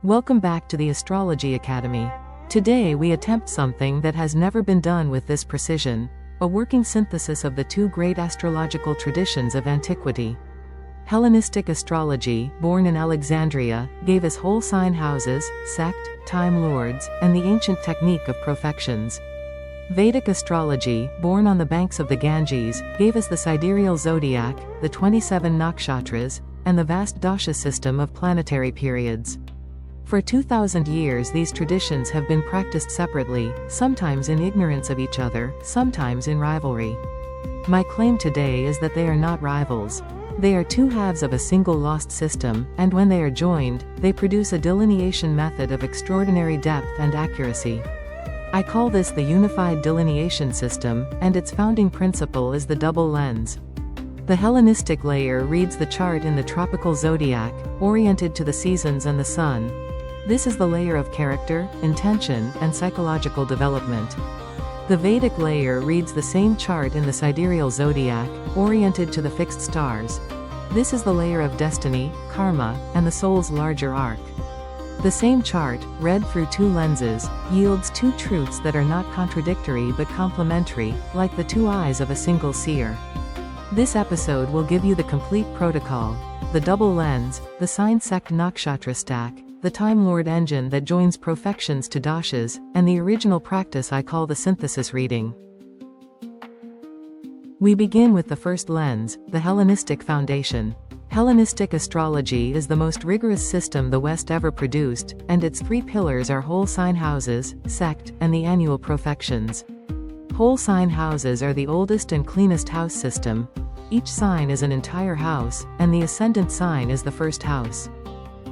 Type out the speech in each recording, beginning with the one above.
Welcome back to the Astrology Academy. Today we attempt something that has never been done with this precision, a working synthesis of the two great astrological traditions of antiquity. Hellenistic astrology, born in Alexandria, gave us whole sign houses, sect, time lords, and the ancient technique of profections. Vedic astrology, born on the banks of the Ganges, gave us the sidereal zodiac, the 27 nakshatras, and the vast dasha system of planetary periods. For 2,000 years these traditions have been practiced separately, sometimes in ignorance of each other, sometimes in rivalry. My claim today is that they are not rivals. They are two halves of a single lost system, and when they are joined, they produce a delineation method of extraordinary depth and accuracy. I call this the unified delineation system, and its founding principle is the double lens. The Hellenistic layer reads the chart in the tropical zodiac, oriented to the seasons and the sun. This is the layer of character, intention, and psychological development. The Vedic layer reads the same chart in the sidereal zodiac, oriented to the fixed stars. This is the layer of destiny, karma, and the soul's larger arc. The same chart, read through two lenses, yields two truths that are not contradictory but complementary, like the two eyes of a single seer. This episode will give you the complete protocol, the double lens, the sign sect nakshatra stack, the Time Lord engine that joins profections to dashas, and the original practice I call the synthesis reading. We begin with the first lens, the Hellenistic foundation. Hellenistic astrology is the most rigorous system the West ever produced, and its three pillars are whole sign houses, sect, and the annual profections. Whole sign houses are the oldest and cleanest house system. Each sign is an entire house, and the ascendant sign is the first house.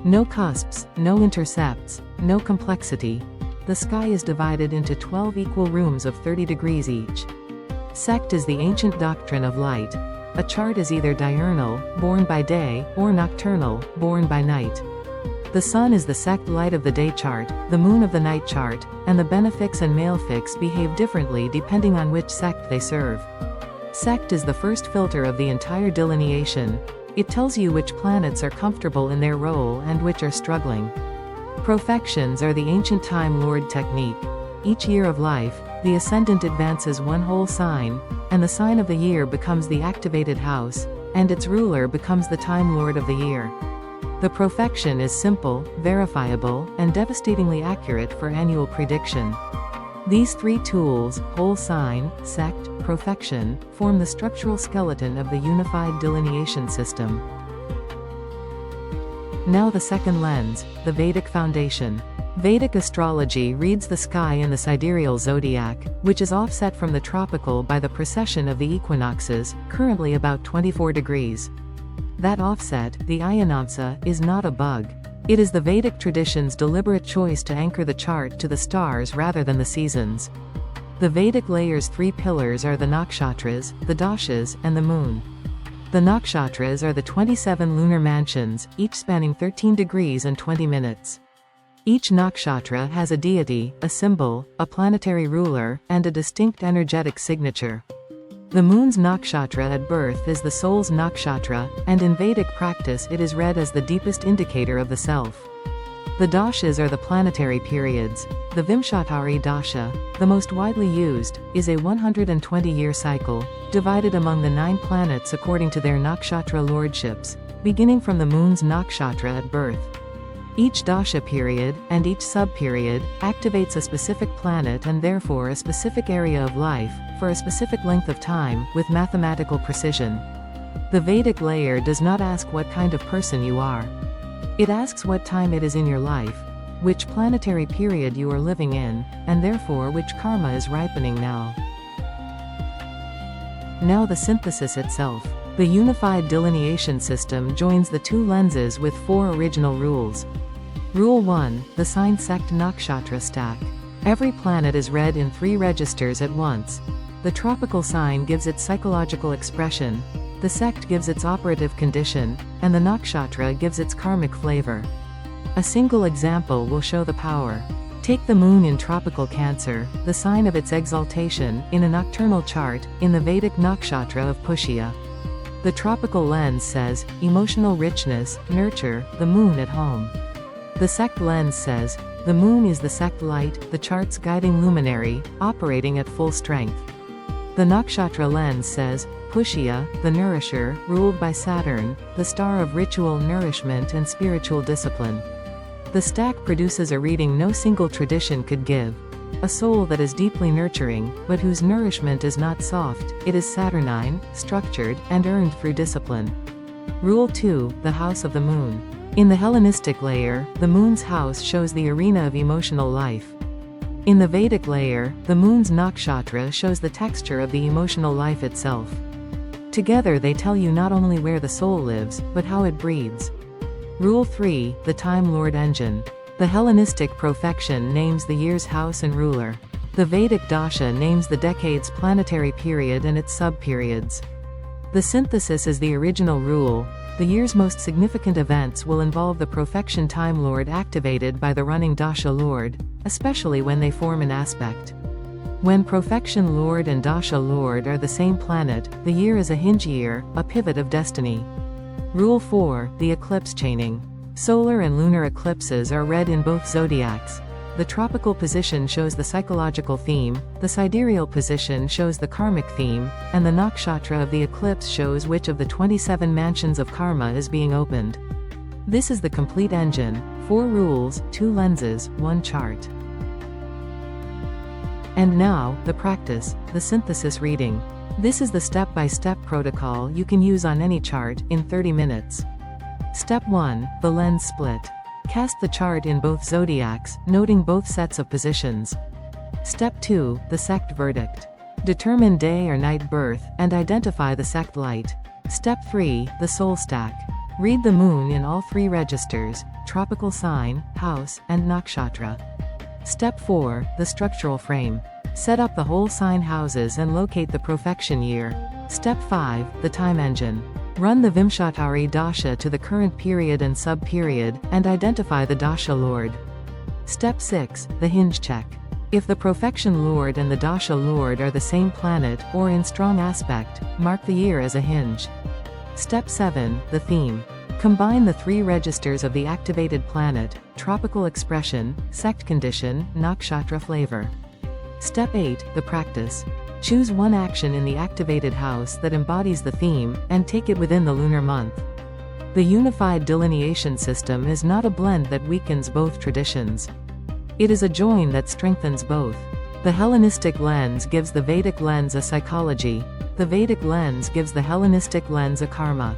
No cusps, no intercepts, no complexity. The sky is divided into 12 equal rooms of 30 degrees each. Sect is the ancient doctrine of light. A chart is either diurnal, born by day, or nocturnal, born by night. The sun is the sect light of the day chart, the moon of the night chart, and the benefics and malefics behave differently depending on which sect they serve. Sect is the first filter of the entire delineation. It tells you which planets are comfortable in their role and which are struggling. Profections are the ancient Time Lord technique. Each year of life, the ascendant advances one whole sign, and the sign of the year becomes the activated house, and its ruler becomes the Time Lord of the year. The profection is simple, verifiable, and devastatingly accurate for annual prediction. These three tools, whole sign, sect, profection, form the structural skeleton of the unified delineation system. Now the second lens, the Vedic foundation. Vedic astrology reads the sky in the sidereal zodiac, which is offset from the tropical by the precession of the equinoxes, currently about 24 degrees. That offset, the ayanamsa, is not a bug. It is the Vedic tradition's deliberate choice to anchor the chart to the stars rather than the seasons. The Vedic layer's three pillars are the nakshatras, the dashas, and the moon. The nakshatras are the 27 lunar mansions, each spanning 13 degrees and 20 minutes. Each nakshatra has a deity, a symbol, a planetary ruler, and a distinct energetic signature. The moon's nakshatra at birth is the soul's nakshatra, and in Vedic practice it is read as the deepest indicator of the self. The dashas are the planetary periods. The Vimshatari dasha, the most widely used, is a 120-year cycle, divided among the 9 planets according to their nakshatra lordships, beginning from the moon's nakshatra at birth. Each dasha period, and each sub-period, activates a specific planet and therefore a specific area of life, for a specific length of time, with mathematical precision. The Vedic layer does not ask what kind of person you are. It asks what time it is in your life, which planetary period you are living in, and therefore which karma is ripening now. Now the synthesis itself. The unified delineation system joins the two lenses with 4 original rules. Rule 1, the sign sect nakshatra stack. Every planet is read in 3 registers at once. The tropical sign gives its psychological expression, the sect gives its operative condition, and the nakshatra gives its karmic flavor. A single example will show the power. Take the moon in tropical Cancer, the sign of its exaltation, in a nocturnal chart, in the Vedic nakshatra of Pushya. The tropical lens says, emotional richness, nurture, the moon at home. The sect lens says, the moon is the sect light, the chart's guiding luminary, operating at full strength. The nakshatra lens says, Pushya, the nourisher, ruled by Saturn, the star of ritual nourishment and spiritual discipline. The stack produces a reading no single tradition could give. A soul that is deeply nurturing, but whose nourishment is not soft, it is Saturnine, structured, and earned through discipline. Rule 2, the house of the moon. In the Hellenistic layer, the moon's house shows the arena of emotional life. In the Vedic layer, the moon's nakshatra shows the texture of the emotional life itself. Together they tell you not only where the soul lives, but how it breathes. Rule 3, the Time Lord engine. The Hellenistic profection names the year's house and ruler. The Vedic dasha names the decade's planetary period and its sub-periods. The synthesis is the original rule. The year's most significant events will involve the profection Time Lord activated by the running dasha lord, especially when they form an aspect. When profection lord and dasha lord are the same planet, the year is a hinge year, a pivot of destiny. Rule 4, the eclipse chaining. Solar and lunar eclipses are read in both zodiacs. The tropical position shows the psychological theme, the sidereal position shows the karmic theme, and the nakshatra of the eclipse shows which of the 27 mansions of karma is being opened. This is the complete engine: 4 rules, 2 lenses, 1 chart. And now, the practice, the synthesis reading. This is the step-by-step protocol you can use on any chart, in 30 minutes. Step 1, the lens split. Cast the chart in both zodiacs, noting both sets of positions. Step 2, the sect verdict. Determine day or night birth, and identify the sect light. Step 3, the soul stack. Read the moon in all 3 registers: tropical sign, house, and nakshatra. Step 4, the structural frame. Set up the whole sign houses and locate the profection year. Step 5, the time engine. Run the Vimshatari dasha to the current period and sub-period, and identify the dasha lord. Step 6, the hinge check. If the profection lord and the dasha lord are the same planet, or in strong aspect, mark the year as a hinge. Step 7, the theme. Combine the 3 registers of the activated planet: tropical expression, sect condition, nakshatra flavor. Step 8, the practice. Choose one action in the activated house that embodies the theme, and take it within the lunar month. The unified delineation system is not a blend that weakens both traditions. It is a join that strengthens both. The Hellenistic lens gives the Vedic lens a psychology. The Vedic lens gives the Hellenistic lens a karma.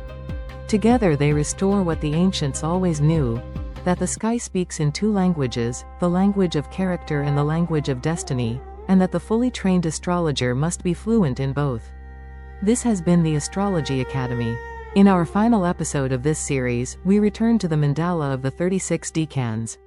Together they restore what the ancients always knew: that the sky speaks in 2 languages, the language of character and the language of destiny, and that the fully trained astrologer must be fluent in both. This has been the Astrology Academy. In our final episode of this series, we return to the mandala of the 36 decans.